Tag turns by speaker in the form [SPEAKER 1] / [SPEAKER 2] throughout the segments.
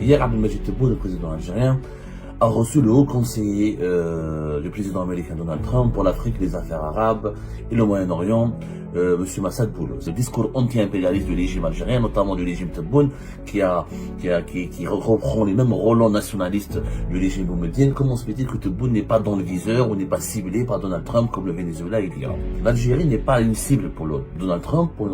[SPEAKER 1] Hier, Abdelmadjid Tebboune, le président algérien, a reçu le haut conseiller du président américain Donald Trump pour l'Afrique, les affaires arabes et le Moyen-Orient, M. Massad Boulos. Ce discours anti-impérialiste du régime algérien, notamment du régime Tebboune, qui reprend les mêmes relents nationalistes du régime boumedienne. Comment se fait-il que Tebboune n'est pas dans le viseur ou n'est pas ciblé par Donald Trump comme le Venezuela et l'Iran? L'Algérie n'est pas une cible pour Donald Trump pour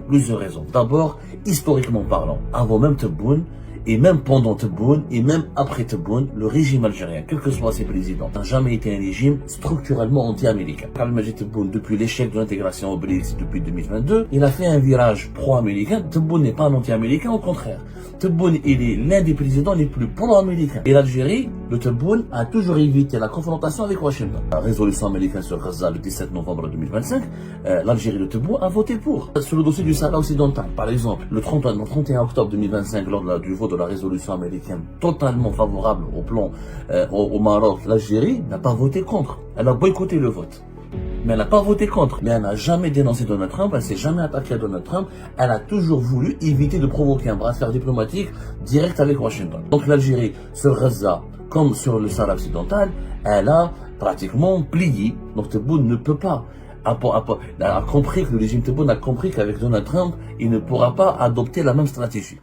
[SPEAKER 1] plusieurs raisons. D'abord, historiquement parlant, avant même Tebboune, et même pendant Tebboune, et même après Tebboune, le régime algérien, quels que soient ses présidents, n'a jamais été un régime structurellement anti-américain. Abdelmadjid Tebboune, depuis l'échec de l'intégration au BRICS depuis 2022, il a fait un virage pro-américain. Tebboune n'est pas un anti-américain, au contraire. Tebboune, il est l'un des présidents les plus pro-américains. Et l'Algérie, de Tebboune, a toujours évité la confrontation avec Washington. La résolution américaine sur Gaza le 17 novembre 2025, l'Algérie de Tebboune a voté pour. Sur le dossier du Sahara occidental, par exemple, le 31 octobre 2025, lors du vote de la résolution américaine totalement favorable au plan au Maroc, l'Algérie n'a pas voté contre. Elle a boycotté le vote. Mais elle n'a pas voté contre. Mais elle n'a jamais dénoncé Donald Trump, elle s'est jamais attaquée à Donald Trump. Elle a toujours voulu éviter de provoquer un brassard diplomatique direct avec Washington. Donc l'Algérie, sur Gaza, comme sur le Sahara occidental, elle a pratiquement plié. Donc Tebboune ne peut pas. A compris que le régime Tebboune a compris qu'avec Donald Trump, il ne pourra pas adopter la même stratégie.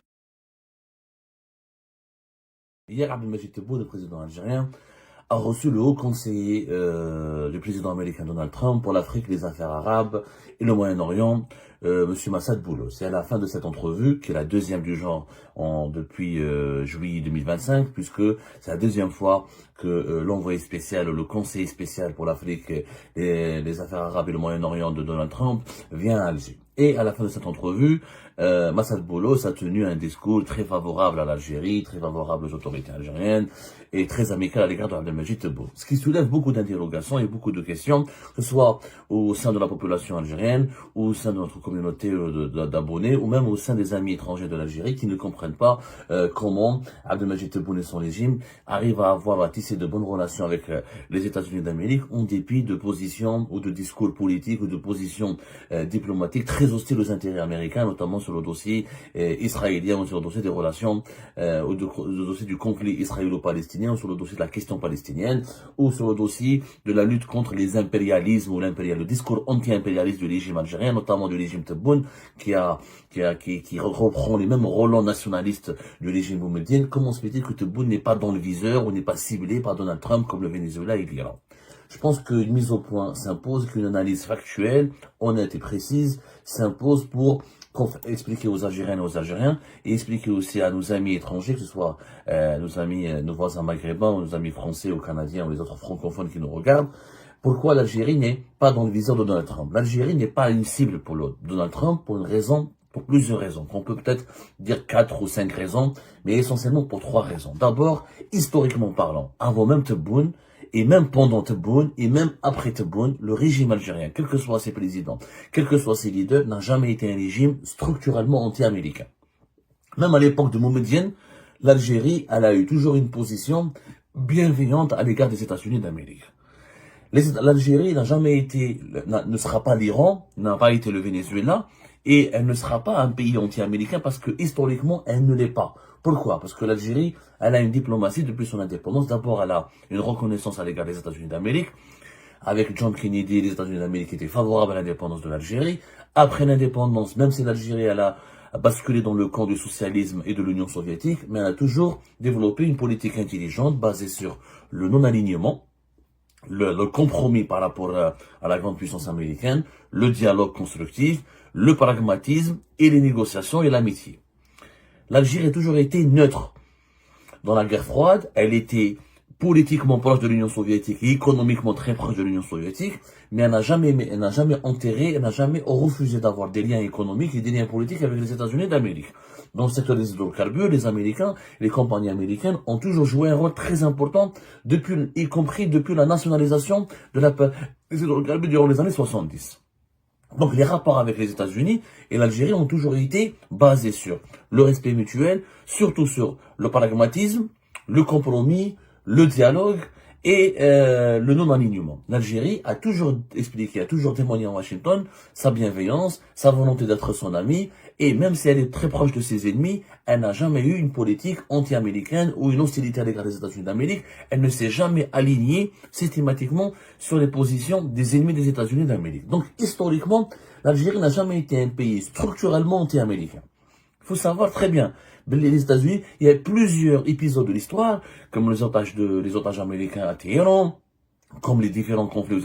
[SPEAKER 1] Hier, Abdelmadjid Tebboune, le président algérien, a reçu le haut conseiller du président américain Donald Trump pour l'Afrique, les affaires arabes et le Moyen-Orient, M. Massad Boulos. C'est à la fin de cette entrevue, qui est la deuxième du genre depuis juillet 2025, puisque c'est la deuxième fois que l'envoyé spécial, le conseiller spécial pour l'Afrique, les affaires arabes et le Moyen-Orient de Donald Trump vient à Alger. Et à la fin de cette entrevue, Massad Boulos a tenu un discours très favorable à l'Algérie, très favorable aux autorités algériennes et très amical à l'égard d'Abdelmadjid Tebboune. Ce qui soulève beaucoup d'interrogations et beaucoup de questions, que ce soit au sein de la population algérienne, ou au sein de notre communauté d'abonnés, ou même au sein des amis étrangers de l'Algérie qui ne comprennent pas comment Abdelmadjid Tebboune et son régime arrivent à tisser de bonnes relations avec les États-Unis d'Amérique en dépit de positions ou de discours politiques ou de positions diplomatiques très hostiles aux intérêts américains, notamment sur le dossier israélien ou sur le dossier des relations ou le dossier du conflit israélo-palestinien ou sur le dossier de la question palestinienne ou sur le dossier de la lutte contre les impérialismes ou le discours anti-impérialiste du régime algérien, notamment du régime Tebboune qui reprend les mêmes relents nationalistes du régime boumedienne. Comment se fait-il que Tebboune n'est pas dans le viseur ou n'est pas ciblé par Donald Trump comme le Venezuela et l'Iran? Je pense qu'une mise au point s'impose, qu'une analyse factuelle, honnête et précise s'impose pour expliquer aux Algériennes et aux Algériens et expliquer aussi à nos amis étrangers, que ce soit nos voisins maghrébins ou nos amis français ou canadiens ou les autres francophones qui nous regardent, pourquoi l'Algérie n'est pas dans le viseur de Donald Trump. L'Algérie n'est pas une cible pour Donald Trump pour plusieurs raisons. On peut peut-être dire 4 ou 5 raisons, mais essentiellement pour 3 raisons. D'abord, historiquement parlant, avant même Tebboune, et même pendant Tebboune, et même après Tebboune, le régime algérien, quels que soient ses présidents, quels que soient ses leaders, n'a jamais été un régime structurellement anti-américain. Même à l'époque de Boumedienne, l'Algérie, elle a eu toujours une position bienveillante à l'égard des États-Unis d'Amérique. L'Algérie n'a jamais été, ne sera pas l'Iran, n'a pas été le Venezuela, et elle ne sera pas un pays anti-américain parce que historiquement, elle ne l'est pas. Pourquoi? Parce que l'Algérie, elle a une diplomatie depuis son indépendance. D'abord, elle a une reconnaissance à l'égard des États-Unis d'Amérique. Avec John Kennedy, les États-Unis d'Amérique étaient favorables à l'indépendance de l'Algérie. Après l'indépendance, même si l'Algérie, elle a basculé dans le camp du socialisme et de l'Union soviétique, mais elle a toujours développé une politique intelligente basée sur le non-alignement, le compromis par rapport à la grande puissance américaine, le dialogue constructif, le pragmatisme et les négociations et l'amitié. L'Algérie a toujours été neutre. Dans la guerre froide, elle était politiquement proche de l'Union soviétique et économiquement très proche de l'Union soviétique, mais elle n'a jamais enterré, elle n'a jamais refusé d'avoir des liens économiques et des liens politiques avec les États-Unis d'Amérique. Dans le secteur des hydrocarbures, les Américains, les compagnies américaines ont toujours joué un rôle très important, y compris depuis la nationalisation des hydrocarbures durant les années 70. Donc les rapports avec les États-Unis et l'Algérie ont toujours été basés sur le respect mutuel, surtout sur le pragmatisme, le compromis, le dialogue et le non-alignement. L'Algérie a toujours expliqué, a toujours témoigné à Washington sa bienveillance, sa volonté d'être son ami, et même si elle est très proche de ses ennemis, elle n'a jamais eu une politique anti-américaine ou une hostilité à l'égard des États-Unis d'Amérique. Elle ne s'est jamais alignée systématiquement sur les positions des ennemis des États-Unis d'Amérique. Donc historiquement, l'Algérie n'a jamais été un pays structurellement anti-américain. Il faut savoir très bien, les États-Unis, il y a plusieurs épisodes de l'histoire, comme les otages américains à Téhéran, comme les différents conflits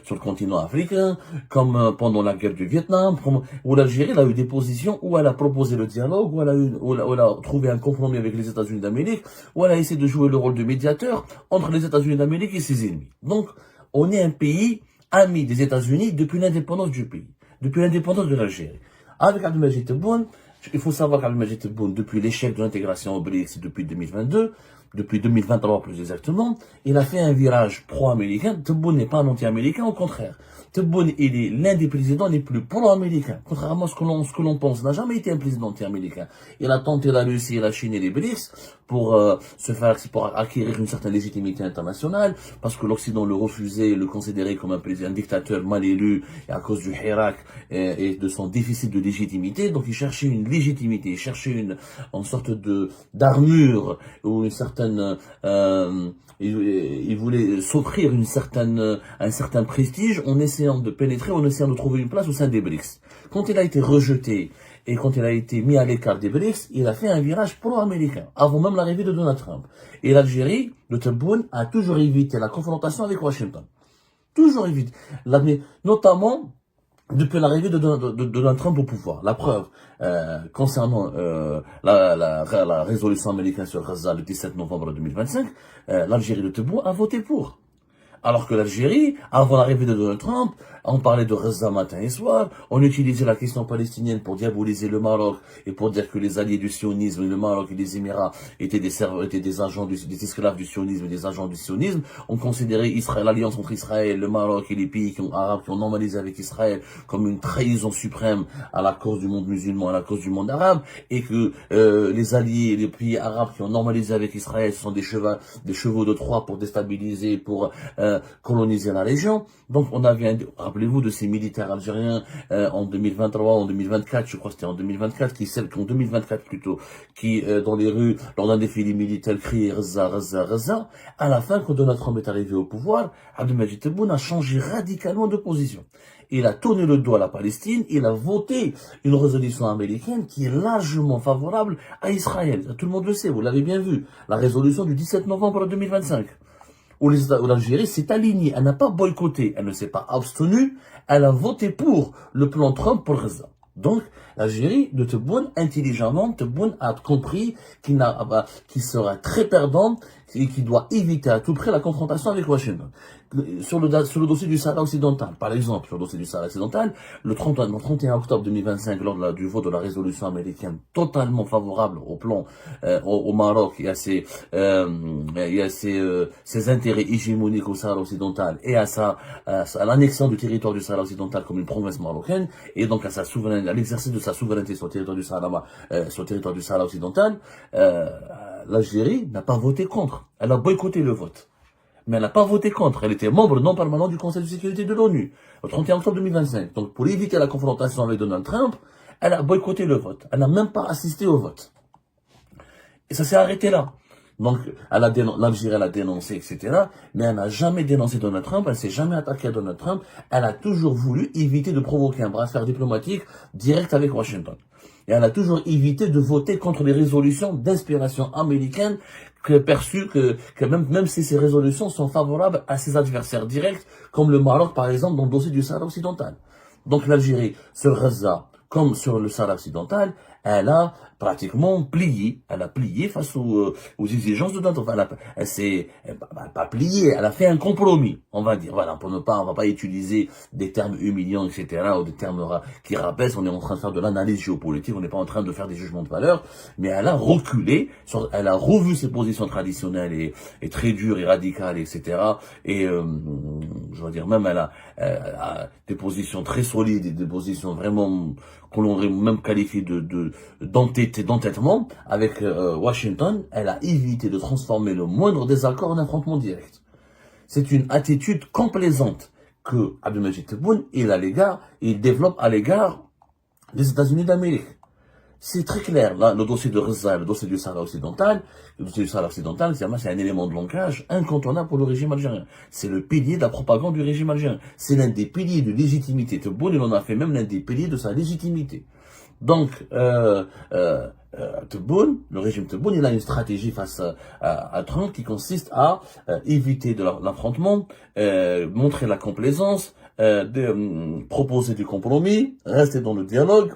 [SPEAKER 1] sur le continent africain, comme pendant la guerre du Vietnam, où l'Algérie a eu des positions où elle a proposé le dialogue, où elle a trouvé un compromis avec les États-Unis d'Amérique, où elle a essayé de jouer le rôle de médiateur entre les États-Unis d'Amérique et ses ennemis. Donc, on est un pays ami des États-Unis depuis l'indépendance du pays, depuis l'indépendance de l'Algérie. Avec Abdelmajid Tebboune, il faut savoir qu'Abdelmajid Tebboune, depuis l'échec de l'intégration au BRICS depuis 2022, depuis 2023 plus exactement, il a fait un virage pro-américain. Tebboune n'est pas un anti-américain, au contraire. Tebboune, il est l'un des présidents les plus pro-américains, contrairement à ce que l'on pense. Il n'a jamais été un président anti-américain. Il a tenté la Russie, la Chine et les BRICS pour pour acquérir une certaine légitimité internationale, parce que l'Occident le refusait, le considérait comme un dictateur mal élu, et à cause du Hirak et de son déficit de légitimité. Donc il cherchait une légitimité, il cherchait une sorte d'armure ou une certaine il voulait s'offrir un certain prestige en essayant de pénétrer, en essayant de trouver une place au sein des BRICS. Quand il a été rejeté et quand il a été mis à l'écart des BRICS, il a fait un virage pro-américain, avant même l'arrivée de Donald Trump. Et l'Algérie, de Tebboune, a toujours évité la confrontation avec Washington. Toujours évité. Notamment, depuis l'arrivée de Donald Trump au pouvoir. La preuve, concernant la résolution américaine sur Gaza le 17 novembre 2025, l'Algérie de Tebboune a voté pour. Alors que l'Algérie, avant l'arrivée de Donald Trump, on parlait de Gaza matin et soir, on utilisait la question palestinienne pour diaboliser le Maroc et pour dire que les alliés du sionisme, le Maroc et les Émirats étaient des agents des esclaves du sionisme, des agents du sionisme. On considérait l'alliance entre Israël, le Maroc et les pays arabes qui ont normalisé avec Israël comme une trahison suprême à la cause du monde musulman, à la cause du monde arabe, et que les alliés, les pays arabes qui ont normalisé avec Israël sont des chevaux de Troie pour déstabiliser, pour coloniser la région. Donc on avait, rappelez-vous de ces militaires algériens en 2023, en 2024, je crois que c'était en 2024, en 2024 plutôt, qui dans les rues, lors d'un défilé militaire, criaient Gaza, Gaza, Gaza. À la fin, quand Donald Trump est arrivé au pouvoir, Abdelmajid Tebboune a changé radicalement de position. Il a tourné le dos à la Palestine, il a voté une résolution américaine qui est largement favorable à Israël. Tout le monde le sait, vous l'avez bien vu. La résolution du 17 novembre 2025. Où l'Algérie s'est alignée, elle n'a pas boycotté, elle ne s'est pas abstenue, elle a voté pour le plan Trump pour Gaza. Donc, l'Algérie de Tebboune, intelligemment, Tebboune a compris qu'il sera très perdant et qu'il doit éviter à tout prix la confrontation avec Washington. Sur le dossier du Sahara occidental, par exemple, sur le dossier du Sahara occidental, le 31 octobre 2025, lors du vote de la résolution américaine totalement favorable au plan au Maroc et à ses intérêts hégémoniques au Sahara occidental et à l'annexion du territoire du Sahara occidental comme une province marocaine et donc à l'exercice de sa souveraineté sur le territoire du Sahara occidental, l'Algérie n'a pas voté contre. Elle a boycotté le vote. Mais elle n'a pas voté contre. Elle était membre non permanent du Conseil de sécurité de l'ONU, au 31 octobre 2025. Donc, pour éviter la confrontation avec Donald Trump, elle a boycotté le vote. Elle n'a même pas assisté au vote. Et ça s'est arrêté là. Donc, l'Algérie, elle a dénoncé, etc. Mais elle n'a jamais dénoncé Donald Trump, elle s'est jamais attaquée à Donald Trump. Elle a toujours voulu éviter de provoquer un brassard diplomatique direct avec Washington. Et elle a toujours évité de voter contre les résolutions d'inspiration américaine perçues que même si ces résolutions sont favorables à ses adversaires directs, comme le Maroc, par exemple, dans le dossier du Sahara occidental. Donc l'Algérie, sur Gaza, comme sur le Sahara occidental, elle a pratiquement plié. Elle a plié face aux exigences de Donald Trump. Elle s'est pas plié, elle a fait un compromis, on va dire. Voilà, on va pas utiliser des termes humiliants, etc., ou des termes qui rabaissent. On est en train de faire de l'analyse géopolitique, on n'est pas en train de faire des jugements de valeur, mais elle a reculé, elle a revu ses positions traditionnelles et très dures et radicales, etc. Et je veux dire, même elle a des positions très solides et des positions vraiment qu'on aurait même qualifié d'entêtement avec Washington. Elle a évité de transformer le moindre désaccord en affrontement direct. C'est une attitude complaisante que Abdelmajid Tebboune, il développe à l'égard des États-Unis d'Amérique. C'est très clair. Là, le dossier de Gaza, le dossier du Sahara occidental, c'est un élément de langage incontournable pour le régime algérien. C'est le pilier de la propagande du régime algérien. C'est l'un des piliers de légitimité. Tebboune, il en a fait même l'un des piliers de sa légitimité. Donc, Tebboune, le régime Tebboune, il a une stratégie face à Trump qui consiste à éviter de l'affrontement, montrer la complaisance, proposer du compromis, rester dans le dialogue,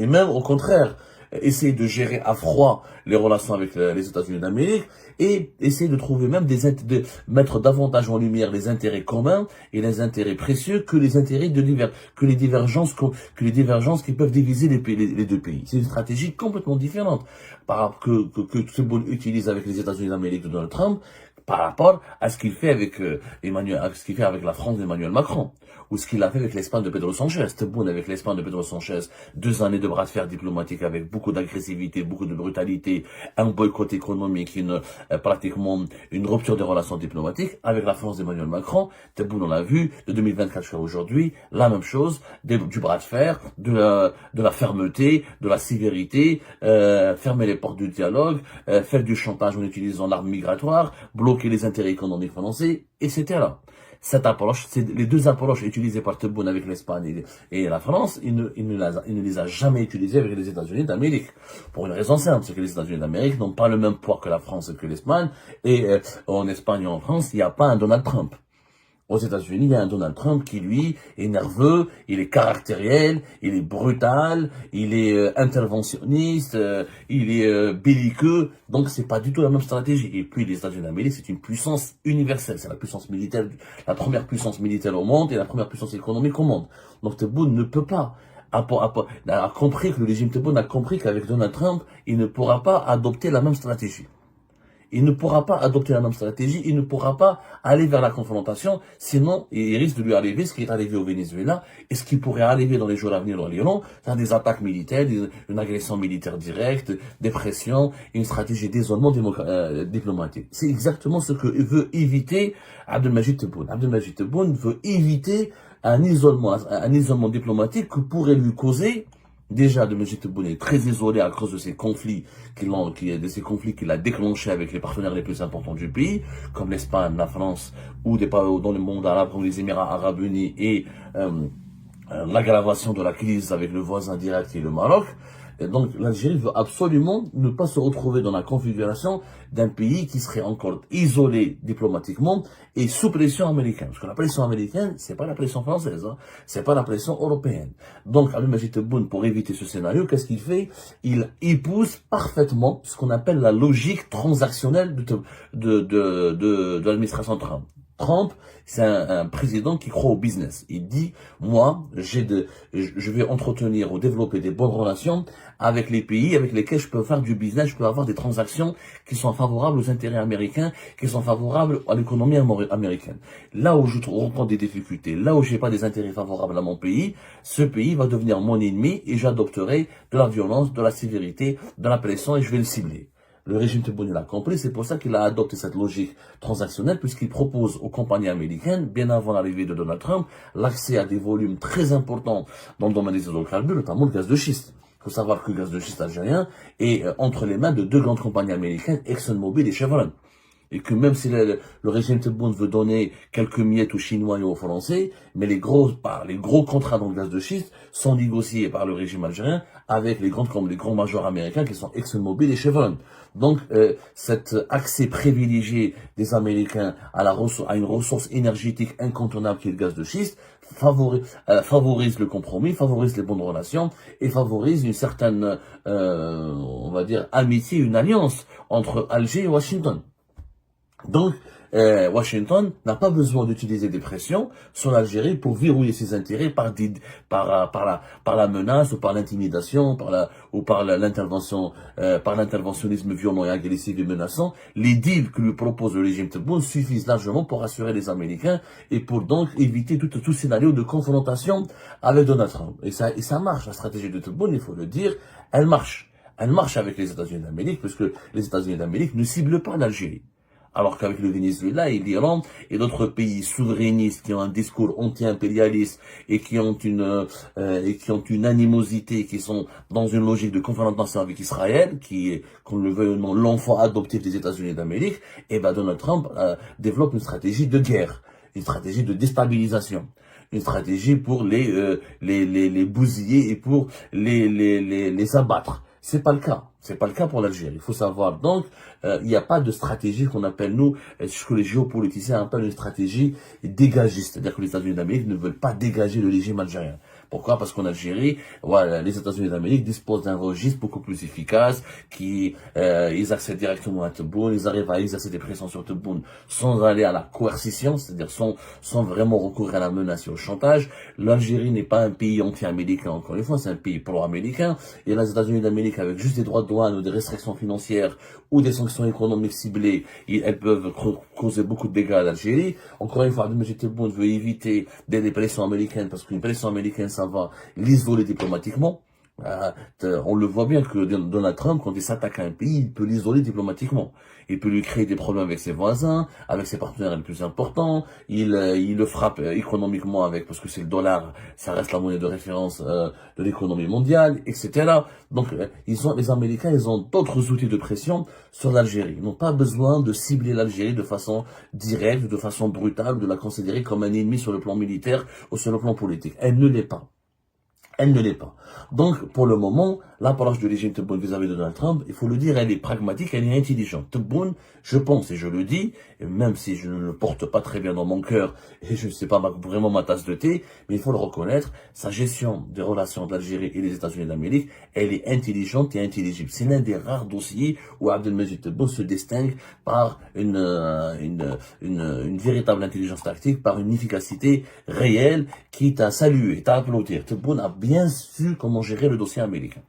[SPEAKER 1] et même au contraire, essayer de gérer à froid les relations avec les États-Unis d'Amérique et essayer de trouver même de mettre davantage en lumière les intérêts communs et les intérêts précieux que les intérêts que les divergences qui peuvent diviser les deux pays. C'est une stratégie complètement différente que Tebboune utilise avec les États-Unis d'Amérique de Donald Trump par rapport à ce qu'il fait avec la France d'Emmanuel Macron, ou ce qu'il a fait avec l'Espagne de Pedro Sanchez. Tebboune avec l'Espagne de Pedro Sanchez, 2 années de bras de fer diplomatique avec beaucoup d'agressivité, beaucoup de brutalité, un boycott économique, pratiquement une rupture des relations diplomatiques. Avec la France d'Emmanuel Macron, Tebboune, on l'a vu, de 2024 jusqu'à aujourd'hui, la même chose, du bras de fer, de la fermeté, de la sévérité, fermer les portes du dialogue, faire du chantage en utilisant l'arme migratoire, bloquer les intérêts économiques français, etc. Cette approche, les deux approches utilisées par Tebboune avec l'Espagne et la France, il ne les a jamais utilisées avec les États-Unis d'Amérique. Pour une raison simple, c'est que les États-Unis d'Amérique n'ont pas le même poids que la France et que l'Espagne, et en Espagne et en France, il n'y a pas un Donald Trump. Aux États-Unis, il y a un Donald Trump qui, lui, est nerveux, il est caractériel, il est brutal, il est interventionniste, il est belliqueux. Donc, c'est pas du tout la même stratégie. Et puis, les États-Unis d'Amérique, c'est une puissance universelle. C'est la puissance militaire, la première puissance militaire au monde et la première puissance économique au monde. Donc, Tebboune ne peut pas. A compris que le régime Tebboune a compris qu'avec Donald Trump, il ne pourra pas adopter la même stratégie. Il ne pourra pas adopter la même stratégie, il ne pourra pas aller vers la confrontation, sinon il risque de lui arriver ce qui est arrivé au Venezuela et ce qui pourrait arriver dans les jours à venir au Liban, c'est des attaques militaires, une agression militaire directe, des pressions, une stratégie d'isolement diplomatique. C'est exactement ce que veut éviter Abdelmajid Tebboune. Abdelmajid Tebboune veut éviter un isolement diplomatique que pourrait lui causer. Déjà, Abdelmajid Tebboune est très isolé à cause de ces conflits qu'il a déclenchés avec les partenaires les plus importants du pays, comme l'Espagne, la France, ou dans le monde arabe, comme les Émirats arabes unis, et l'aggravation de la crise avec le voisin direct qui est le Maroc. Et donc, l'Algérie veut absolument ne pas se retrouver dans la configuration d'un pays qui serait encore isolé diplomatiquement et sous pression américaine. Parce que la pression américaine, c'est pas la pression française, hein, c'est pas la pression européenne. Donc, Abdelmajid Tebboune, pour éviter ce scénario, qu'est-ce qu'il fait? Il épouse parfaitement ce qu'on appelle la logique transactionnelle de l'administration Trump. Trump, c'est un président qui croit au business. Il dit, moi, je vais entretenir ou développer des bonnes relations avec les pays avec lesquels je peux faire du business, je peux avoir des transactions qui sont favorables aux intérêts américains, qui sont favorables à l'économie américaine. Là où je rencontre des difficultés, là où j'ai pas des intérêts favorables à mon pays, ce pays va devenir mon ennemi et j'adopterai de la violence, de la sévérité, de la pression et je vais le cibler. Le régime Tebboune l'a compris, c'est pour ça qu'il a adopté cette logique transactionnelle, puisqu'il propose aux compagnies américaines, bien avant l'arrivée de Donald Trump, l'accès à des volumes très importants dans le domaine des hydrocarbures, notamment le gaz de schiste. Il faut savoir que le gaz de schiste algérien est entre les mains de 2 grandes compagnies américaines, ExxonMobil et Chevron. Et que même si le régime Tebboune veut donner quelques miettes aux Chinois et aux Français, mais les gros contrats dans le gaz de schiste sont négociés par le régime algérien avec les grands majors américains qui sont ExxonMobil et Chevron. Donc, cet accès privilégié des Américains à une ressource énergétique incontournable qui est le gaz de schiste favorise le compromis, favorise les bonnes relations et favorise une certaine, on va dire, amitié, une alliance entre Alger et Washington. Donc, Washington n'a pas besoin d'utiliser des pressions sur l'Algérie pour verrouiller ses intérêts par la menace ou par l'intimidation, par l'interventionnisme violent et agressif et menaçant. Les deals que lui propose le régime Tebboune suffisent largement pour rassurer les Américains et pour donc éviter tout scénario de confrontation avec Donald Trump. Et ça marche. La stratégie de Tebboune, il faut le dire, elle marche. Elle marche avec les États-Unis d'Amérique, parce que les États-Unis d'Amérique ne ciblent pas l'Algérie. Alors qu'avec le Venezuela et l'Iran et d'autres pays souverainistes qui ont un discours anti-impérialiste et qui ont une animosité, qui sont dans une logique de confrontation avec Israël, qui est, qu'on le veuille ou non, l'enfant adoptif des États-Unis d'Amérique, et ben Donald Trump développe une stratégie de guerre, une stratégie de déstabilisation, une stratégie pour les bousiller et pour les abattre. C'est pas le cas. C'est pas le cas pour l'Algérie. Il faut savoir. Donc, il n'y a pas de stratégie qu'on appelle, nous, ce que les géopoliticiens appellent une stratégie dégagiste. C'est-à-dire que les États-Unis d'Amérique ne veulent pas dégager le régime algérien. Pourquoi? Parce qu'en Algérie, voilà, les États-Unis d'Amérique disposent d'un registre beaucoup plus efficace, ils accèdent directement à Tebboune, ils arrivent à exercer des pressions sur Tebboune sans aller à la coercition, c'est-à-dire sans vraiment recourir à la menace et au chantage. L'Algérie n'est pas un pays anti-américain, encore une fois, c'est un pays pro-américain. Et les États-Unis d'Amérique, avec juste des droits de douane ou des restrictions financières ou des sanctions économiques ciblées, elles peuvent causer beaucoup de dégâts à l'Algérie. Encore une fois, Abdelmajid Tebboune veut éviter des pressions américaines parce qu'une pression américaine, ça va l'isoler diplomatiquement. On le voit bien que Donald Trump, quand il s'attaque à un pays, il peut l'isoler diplomatiquement. Il peut lui créer des problèmes avec ses voisins, avec ses partenaires les plus importants. Il le frappe économiquement parce que c'est le dollar, ça reste la monnaie de référence de l'économie mondiale, etc. Donc, les Américains, ils ont d'autres outils de pression sur l'Algérie. Ils n'ont pas besoin de cibler l'Algérie de façon directe, de façon brutale, de la considérer comme un ennemi sur le plan militaire ou sur le plan politique. Elle ne l'est pas. Elle ne l'est pas. Donc, pour le moment, l'approche du régime Tebboune vis-à-vis de Donald Trump, il faut le dire, elle est pragmatique, elle est intelligente. Tebboune, je pense et je le dis, et même si je ne le porte pas très bien dans mon cœur, et je ne sais pas vraiment ma tasse de thé, mais il faut le reconnaître, sa gestion des relations de l'Algérie et des États-Unis d'Amérique, elle est intelligente et intelligible. C'est l'un des rares dossiers où Abdelmajid Tebboune se distingue par une véritable intelligence tactique, par une efficacité réelle qui est à saluer, est à applaudir. Tebboune a bien su comment gérer le dossier américain.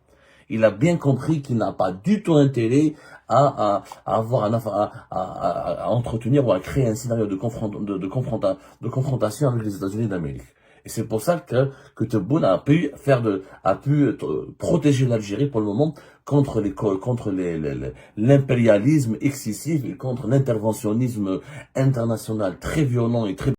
[SPEAKER 1] Il a bien compris qu'il n'a pas du tout intérêt à entretenir ou à créer un scénario de confrontation avec les États-Unis d'Amérique. Et c'est pour ça que Tebboune a pu protéger l'Algérie pour le moment contre l'impérialisme excessif et contre l'interventionnisme international très violent et très